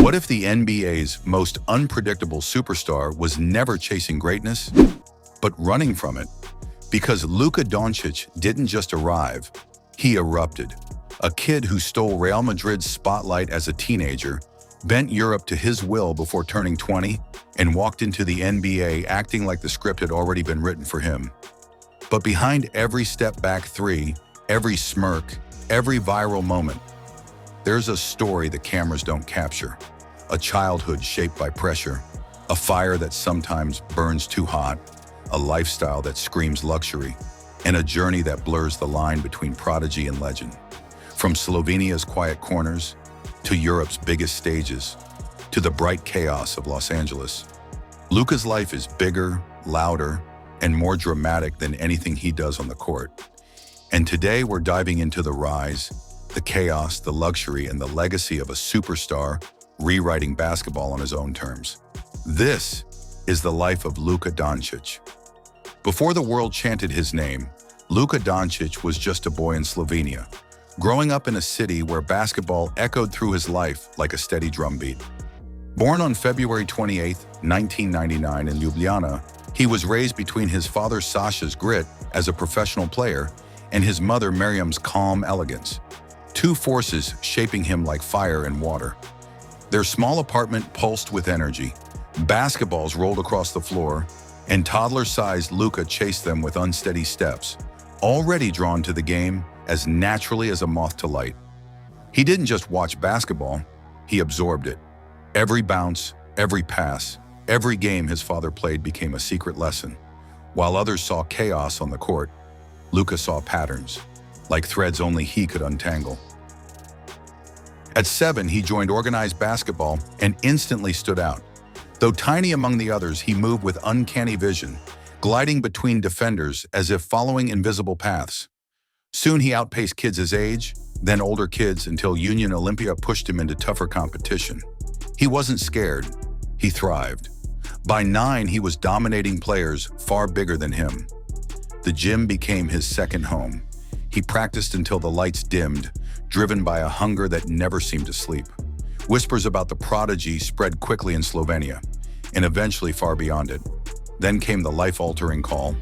What if the NBA's most unpredictable superstar was never chasing greatness, but running from it? Because Luka Dončić didn't just arrive, he erupted. A kid who stole Real Madrid's spotlight as a teenager, bent Europe to his will before turning 20, and walked into the NBA acting like the script had already been written for him. But behind every step-back three, every smirk, every viral moment, there's a story the cameras don't capture. A childhood shaped by pressure, a fire that sometimes burns too hot, a lifestyle that screams luxury, and a journey that blurs the line between prodigy and legend. From Slovenia's quiet corners, to Europe's biggest stages, to the bright chaos of Los Angeles, Luka's life is bigger, louder, and more dramatic than anything he does on the court. And today we're diving into the rise, the chaos, the luxury, and the legacy of a superstar rewriting basketball on his own terms. This is the life of Luka Dončić. Before the world chanted his name, Luka Dončić was just a boy in Slovenia, growing up in a city where basketball echoed through his life like a steady drumbeat. Born on February 28, 1999 in Ljubljana, he was raised between his father Sasha's grit as a professional player and his mother Miriam's calm elegance, two forces shaping him like fire and water. Their small apartment pulsed with energy. Basketballs rolled across the floor, and toddler-sized Luka chased them with unsteady steps, already drawn to the game as naturally as a moth to light. He didn't just watch basketball, he absorbed it. Every bounce, every pass, every game his father played became a secret lesson. While others saw chaos on the court, Luka saw patterns, like threads only he could untangle. At 7, he joined organized basketball and instantly stood out. Though tiny among the others, he moved with uncanny vision, gliding between defenders as if following invisible paths. Soon he outpaced kids his age, then older kids, until Union Olympia pushed him into tougher competition. He wasn't scared, he thrived. By 9, he was dominating players far bigger than him. The gym became his second home. He practiced until the lights dimmed, driven by a hunger that never seemed to sleep. Whispers about the prodigy spread quickly in Slovenia, and eventually far beyond it. Then came the life-altering call.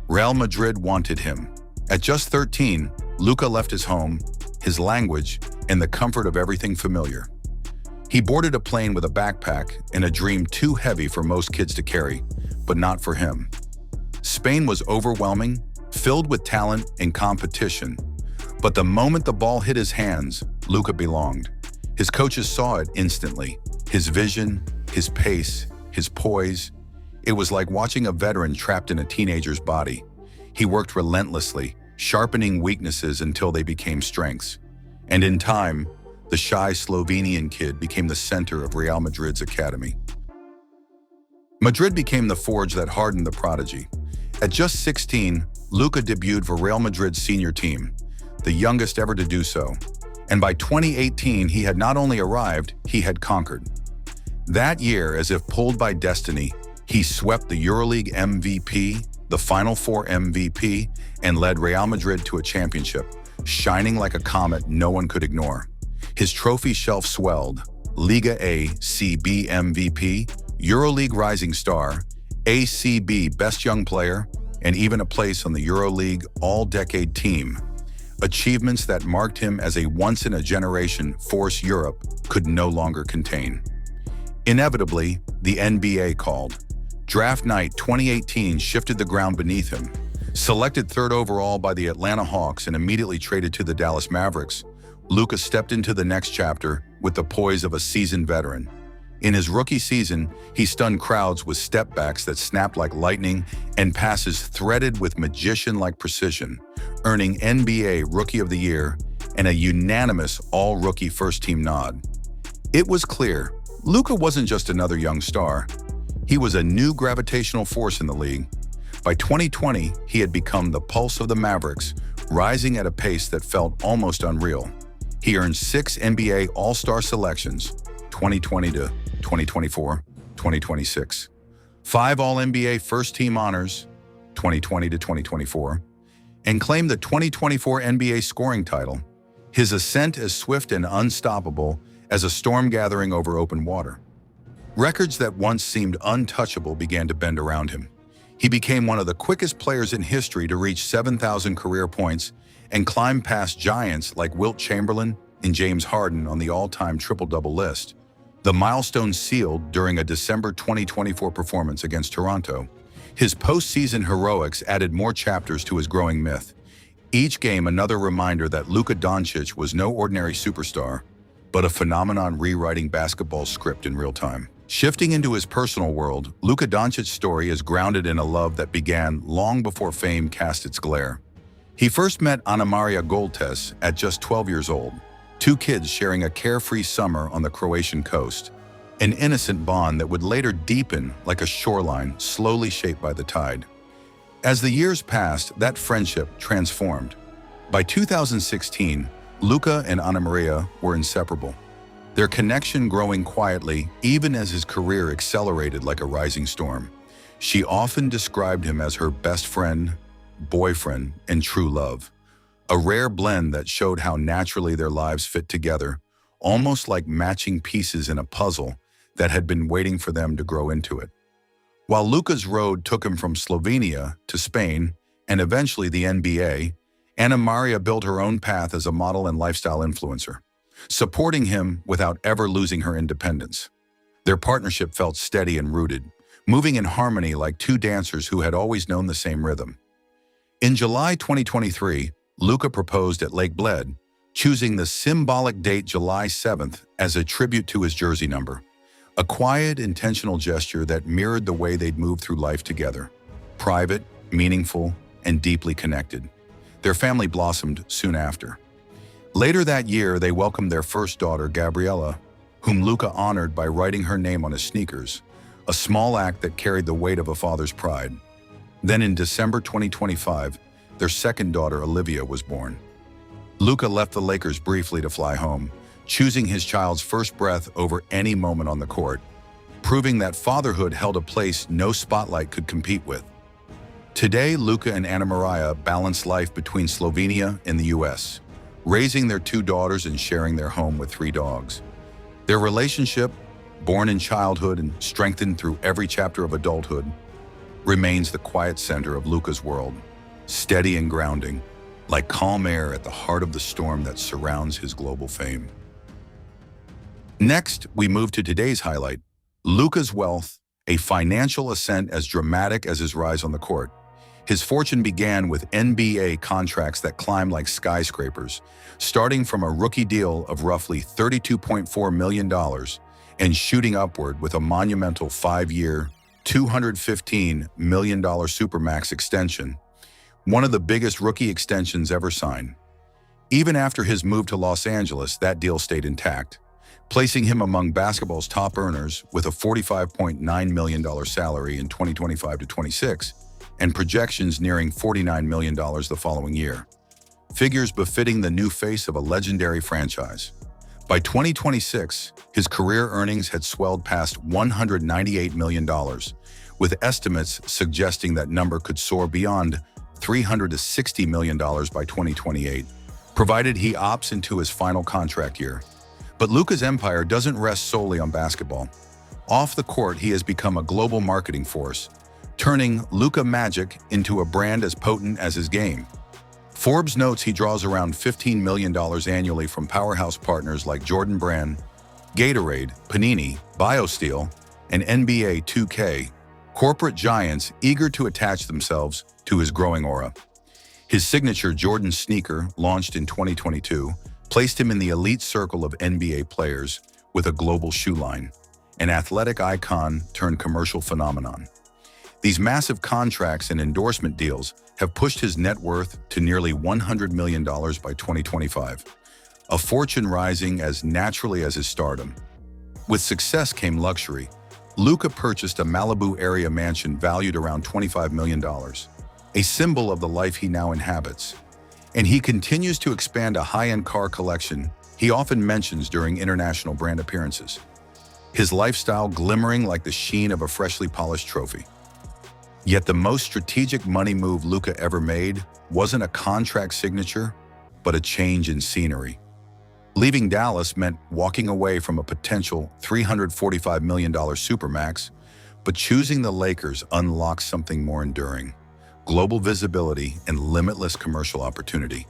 Real Madrid wanted him. At just 13, Luka left his home, his language, and the comfort of everything familiar. He boarded a plane with a backpack and a dream too heavy for most kids to carry, but not for him. Spain was overwhelming, filled with talent and competition. But the moment the ball hit his hands, Luka belonged. His coaches saw it instantly. His vision, his pace, his poise. It was like watching a veteran trapped in a teenager's body. He worked relentlessly, sharpening weaknesses until they became strengths. And in time, the shy Slovenian kid became the center of Real Madrid's academy. Madrid became the forge that hardened the prodigy. At just 16, Luka debuted for Real Madrid's senior team, the youngest ever to do so. And by 2018, he had not only arrived, he had conquered. That year, as if pulled by destiny, he swept the EuroLeague MVP, the Final Four MVP, and led Real Madrid to a championship, shining like a comet no one could ignore. His trophy shelf swelled: Liga A CB MVP, EuroLeague Rising Star, ACB Best Young Player, and even a place on the EuroLeague All-Decade Team. Achievements that marked him as a once-in-a-generation force Europe could no longer contain. Inevitably, the NBA called. Draft night 2018 shifted the ground beneath him. Selected 3rd overall by the Atlanta Hawks and immediately traded to the Dallas Mavericks, Luka stepped into the next chapter with the poise of a seasoned veteran. In his rookie season, he stunned crowds with step-backs that snapped like lightning and passes threaded with magician-like precision, earning NBA Rookie of the Year and a unanimous All-Rookie First-Team nod. It was clear, Luka wasn't just another young star. He was a new gravitational force in the league. By 2020, he had become the pulse of the Mavericks, rising at a pace that felt almost unreal. He earned 6 NBA All-Star selections, 2020 to 2024, 2026. 5 All-NBA First-Team honors, 2020 to 2024, and claimed the 2024 NBA scoring title. His ascent as swift and unstoppable as a storm gathering over open water. Records that once seemed untouchable began to bend around him. He became one of the quickest players in history to reach 7,000 career points and climb past giants like Wilt Chamberlain and James Harden on the all-time triple-double list. The milestone sealed during a December 2024 performance against Toronto. His postseason heroics added more chapters to his growing myth. Each game another reminder that Luka Dončić was no ordinary superstar, but a phenomenon rewriting basketball's script in real time. Shifting into his personal world, Luka Dončic's story is grounded in a love that began long before fame cast its glare. He first met Anamaria at just 12 years old, two kids sharing a carefree summer on the Croatian coast, an innocent bond that would later deepen like a shoreline slowly shaped by the tide. As the years passed, that friendship transformed. By 2016, Luka and Anamaria were inseparable, their connection growing quietly even as his career accelerated like a rising storm. She often described him as her best friend, boyfriend, and true love, a rare blend that showed how naturally their lives fit together, almost like matching pieces in a puzzle that had been waiting for them to grow into it. While Luka's road took him from Slovenia to Spain and eventually the NBA, Anamaria built her own path as a model and lifestyle influencer, supporting him without ever losing her independence. Their partnership felt steady and rooted, moving in harmony like two dancers who had always known the same rhythm. In July 2023, Luka proposed at Lake Bled, choosing the symbolic date July 7th as a tribute to his jersey number. A quiet, intentional gesture that mirrored the way they'd moved through life together. Private, meaningful, and deeply connected. Their family blossomed soon after. Later that year, they welcomed their first daughter, Gabriella, whom Luka honored by writing her name on his sneakers, a small act that carried the weight of a father's pride. Then in December 2025, their second daughter, Olivia, was born. Luka left the Lakers briefly to fly home, choosing his child's first breath over any moment on the court, proving that fatherhood held a place no spotlight could compete with. Today, Luka and Anamaria balance life between Slovenia and the US, raising their two daughters and sharing their home with three dogs. Their relationship, born in childhood and strengthened through every chapter of adulthood, remains the quiet center of Luka's world, steady and grounding, like calm air at the heart of the storm that surrounds his global fame. Next, we move to today's highlight, Luka's wealth, a financial ascent as dramatic as his rise on the court. His fortune began with NBA contracts that climbed like skyscrapers, starting from a rookie deal of roughly $32.4 million and shooting upward with a monumental 5-year, $215 million supermax extension, one of the biggest rookie extensions ever signed. Even after his move to Los Angeles, that deal stayed intact, placing him among basketball's top earners with a $45.9 million salary in 2025 to 26, and projections nearing $49 million the following year. Figures befitting the new face of a legendary franchise. By 2026, his career earnings had swelled past $198 million, with estimates suggesting that number could soar beyond $360 million by 2028, provided he opts into his final contract year. But Luka's empire doesn't rest solely on basketball. Off the court, he has become a global marketing force, turning Luka Magic into a brand as potent as his game. Forbes notes he draws around $15 million annually from powerhouse partners like Jordan Brand, Gatorade, Panini, BioSteel, and NBA 2K, corporate giants eager to attach themselves to his growing aura. His signature Jordan sneaker, launched in 2022, placed him in the elite circle of NBA players with a global shoe line, an athletic icon turned commercial phenomenon. These massive contracts and endorsement deals have pushed his net worth to nearly $100 million by 2025, a fortune rising as naturally as his stardom. With success came luxury. Luka purchased a Malibu area mansion valued around $25 million, a symbol of the life he now inhabits. And he continues to expand a high-end car collection he often mentions during international brand appearances, his lifestyle glimmering like the sheen of a freshly polished trophy. Yet the most strategic money move Luka ever made wasn't a contract signature, but a change in scenery. Leaving Dallas meant walking away from a potential $345 million supermax, but choosing the Lakers unlocked something more enduring: global visibility and limitless commercial opportunity.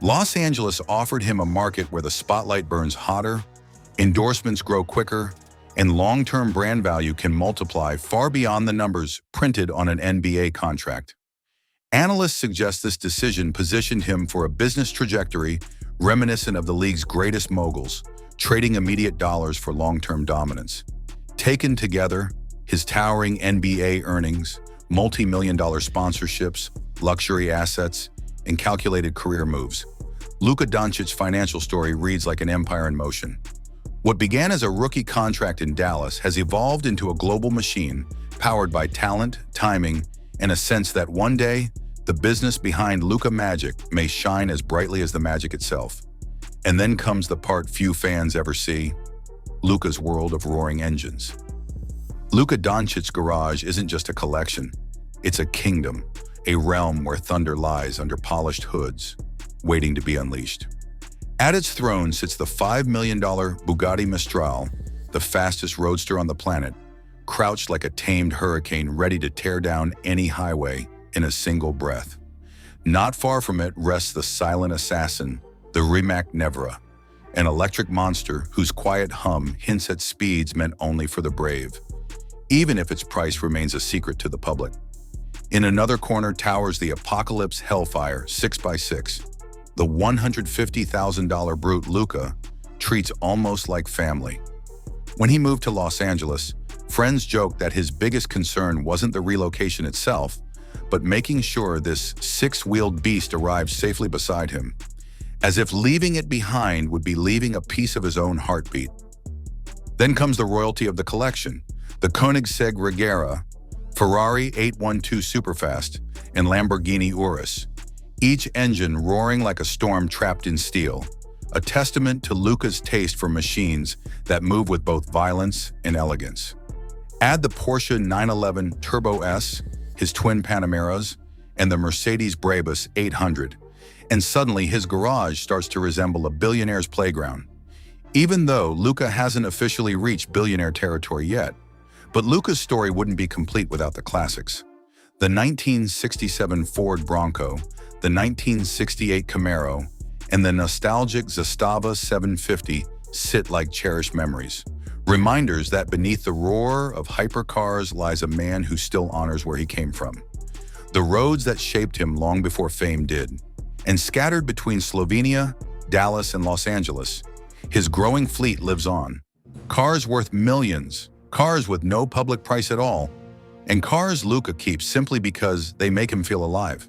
Los Angeles offered him a market where the spotlight burns hotter, endorsements grow quicker, and long-term brand value can multiply far beyond the numbers printed on an NBA contract. Analysts suggest this decision positioned him for a business trajectory reminiscent of the league's greatest moguls, trading immediate dollars for long-term dominance. Taken together, his towering NBA earnings, multi-million-dollar sponsorships, luxury assets, and calculated career moves, Luka Dončic's financial story reads like an empire in motion. What began as a rookie contract in Dallas has evolved into a global machine powered by talent, timing, and a sense that one day, the business behind Luka Magic may shine as brightly as the magic itself. And then comes the part few fans ever see: Luka's world of roaring engines. Luka Dončic's garage isn't just a collection, it's a kingdom, a realm where thunder lies under polished hoods, waiting to be unleashed. At its throne sits the $5 million Bugatti Mistral, the fastest roadster on the planet, crouched like a tamed hurricane ready to tear down any highway in a single breath. Not far from it rests the silent assassin, the Rimac Nevera, an electric monster whose quiet hum hints at speeds meant only for the brave, even if its price remains a secret to the public. In another corner towers the Apocalypse Hellfire 6x6, the $150,000 brute Luka treats almost like family. When he moved to Los Angeles, friends joked that his biggest concern wasn't the relocation itself, but making sure this six-wheeled beast arrived safely beside him, as if leaving it behind would be leaving a piece of his own heartbeat. Then comes the royalty of the collection: the Koenigsegg Regera, Ferrari 812 Superfast, and Lamborghini Urus, each engine roaring like a storm trapped in steel, a testament to Luka's taste for machines that move with both violence and elegance. Add the Porsche 911 Turbo S, his twin Panameras, and the Mercedes Brabus 800, and suddenly his garage starts to resemble a billionaire's playground. Even though Luka hasn't officially reached billionaire territory yet, but Luka's story wouldn't be complete without the classics. The 1967 Ford Bronco, the 1968 Camaro, and the nostalgic Zastava 750 sit like cherished memories, reminders that beneath the roar of hypercars lies a man who still honors where he came from, the roads that shaped him long before fame did. And scattered between Slovenia, Dallas, and Los Angeles, his growing fleet lives on. Cars worth millions, cars with no public price at all, and cars Luka keeps simply because they make him feel alive.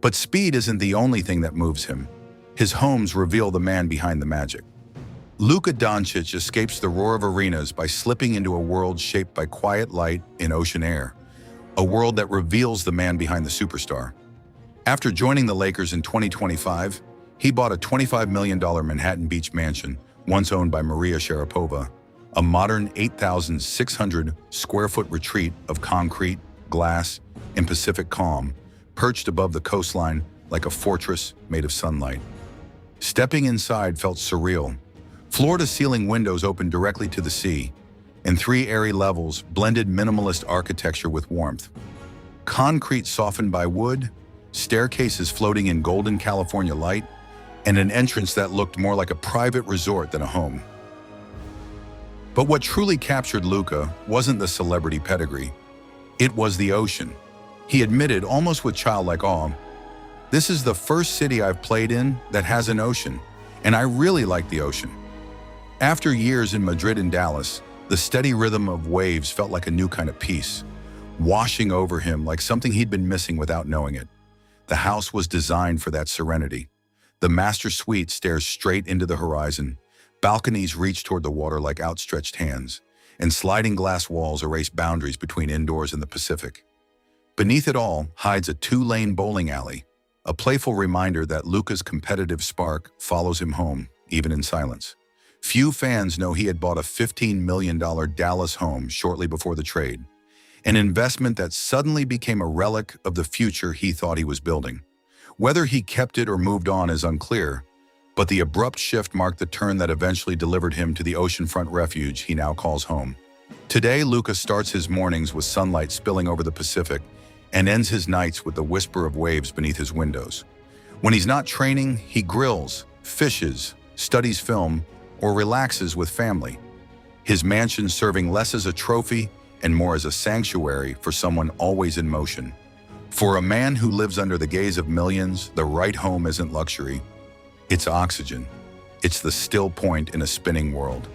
But speed isn't the only thing that moves him. His homes reveal the man behind the magic. Luka Dončić escapes the roar of arenas by slipping into a world shaped by quiet light and ocean air, a world that reveals the man behind the superstar. After joining the Lakers in 2025, he bought a $25 million Manhattan Beach mansion, once owned by Maria Sharapova, a modern 8,600 square foot retreat of concrete, glass, and Pacific calm, perched above the coastline like a fortress made of sunlight. Stepping inside felt surreal. Floor-to-ceiling windows opened directly to the sea, and 3 airy levels blended minimalist architecture with warmth. Concrete softened by wood, staircases floating in golden California light, and an entrance that looked more like a private resort than a home. But what truly captured Luka wasn't the celebrity pedigree. It was the ocean. He admitted, almost with childlike awe, "This is the first city I've played in that has an ocean, and I really like the ocean." After years in Madrid and Dallas, the steady rhythm of waves felt like a new kind of peace, washing over him like something he'd been missing without knowing it. The house was designed for that serenity. The master suite stares straight into the horizon. Balconies reach toward the water like outstretched hands, and sliding glass walls erase boundaries between indoors and the Pacific. Beneath it all hides a 2-lane bowling alley, a playful reminder that Luka's competitive spark follows him home, even in silence. Few fans know he had bought a $15 million Dallas home shortly before the trade, an investment that suddenly became a relic of the future he thought he was building. Whether he kept it or moved on is unclear, But the abrupt shift marked the turn that eventually delivered him to the oceanfront refuge he now calls home. Today, Luka starts his mornings with sunlight spilling over the Pacific and ends his nights with the whisper of waves beneath his windows. When he's not training, he grills, fishes, studies film, or relaxes with family. His mansion serving less as a trophy and more as a sanctuary for someone always in motion. For a man who lives under the gaze of millions, the right home isn't luxury. It's oxygen. It's the still point in a spinning world.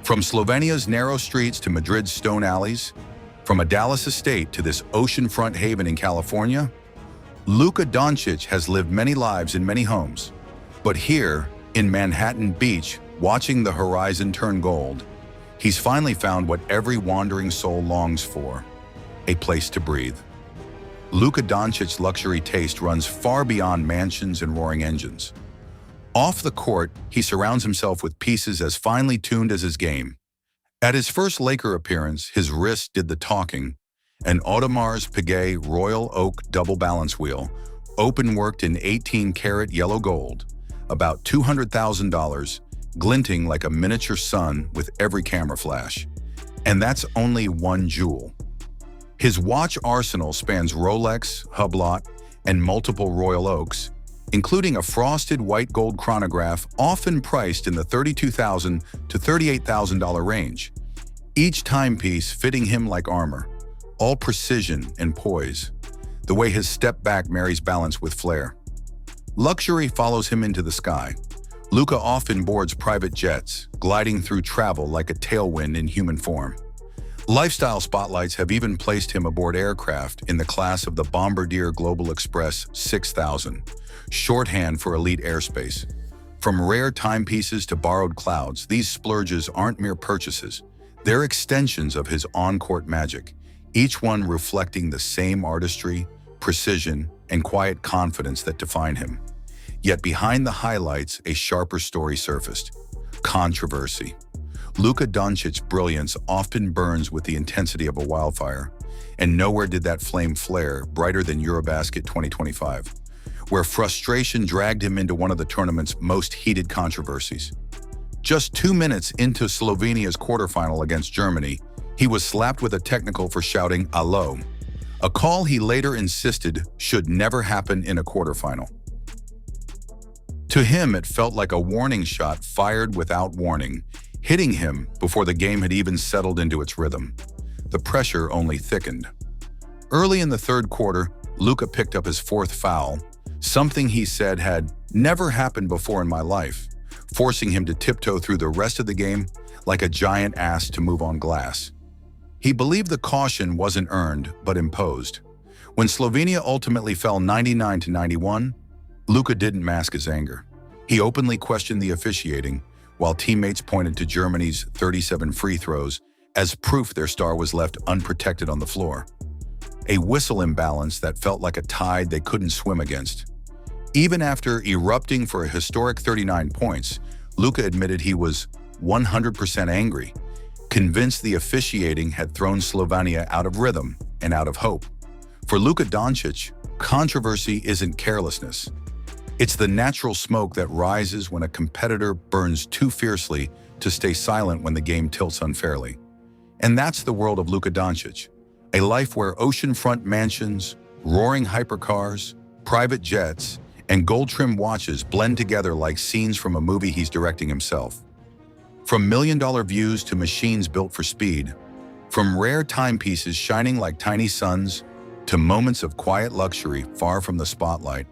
From Slovenia's narrow streets to Madrid's stone alleys, from a Dallas estate to this oceanfront haven in California, Luka Dončić has lived many lives in many homes. But here, in Manhattan Beach, watching the horizon turn gold, he's finally found what every wandering soul longs for: a place to breathe. Luka Dončić's luxury taste runs far beyond mansions and roaring engines. Off the court, he surrounds himself with pieces as finely tuned as his game. At his first Laker appearance, his wrist did the talking: an Audemars Piguet Royal Oak double balance wheel, open-worked in 18-karat yellow gold, about $200,000, glinting like a miniature sun with every camera flash. And that's only one jewel. His watch arsenal spans Rolex, Hublot, and multiple Royal Oaks, including a frosted white gold chronograph often priced in the $32,000 to $38,000 range, each timepiece fitting him like armor, all precision and poise, the way his step back marries balance with flair. Luxury follows him into the sky. Luka often boards private jets, gliding through travel like a tailwind in human form. Lifestyle spotlights have even placed him aboard aircraft in the class of the Bombardier Global Express 6000, shorthand for elite airspace. From rare timepieces to borrowed clouds, these splurges aren't mere purchases. They're extensions of his on-court magic, each one reflecting the same artistry, precision, and quiet confidence that define him. Yet behind the highlights, a sharper story surfaced: controversy. Luka Dončić's brilliance often burns with the intensity of a wildfire, and nowhere did that flame flare brighter than EuroBasket 2025, where frustration dragged him into one of the tournament's most heated controversies. Just 2 minutes into Slovenia's quarterfinal against Germany, he was slapped with a technical for shouting "Allo," a call he later insisted should never happen in a quarterfinal. To him, it felt like a warning shot fired without warning, hitting him before the game had even settled into its rhythm. The pressure only thickened. Early in the third quarter, Luka picked up his fourth foul, something he said had never happened before in my life, forcing him to tiptoe through the rest of the game like a giant asked to move on glass. He believed the caution wasn't earned, but imposed. When Slovenia ultimately fell 99-91, Luka didn't mask his anger. He openly questioned the officiating, while teammates pointed to Germany's 37 free throws as proof their star was left unprotected on the floor. A whistle imbalance that felt like a tide they couldn't swim against. Even after erupting for a historic 39 points, Luka admitted he was 100% angry, convinced the officiating had thrown Slovenia out of rhythm and out of hope. For Luka Dončić, controversy isn't carelessness. It's the natural smoke that rises when a competitor burns too fiercely to stay silent when the game tilts unfairly. And that's the world of Luka Dončić, a life where oceanfront mansions, roaring hypercars, private jets, and gold-trimmed watches blend together like scenes from a movie he's directing himself. From million-dollar views to machines built for speed, from rare timepieces shining like tiny suns to moments of quiet luxury far from the spotlight,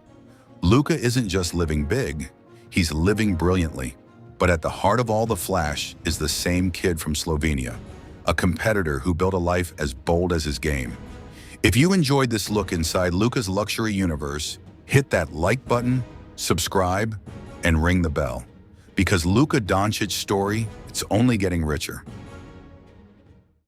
Luka isn't just living big, he's living brilliantly. But at the heart of all the flash is the same kid from Slovenia, a competitor who built a life as bold as his game. If you enjoyed this look inside Luka's luxury universe, hit that like button, subscribe, and ring the bell. Because Luka Dončić's story, it's only getting richer.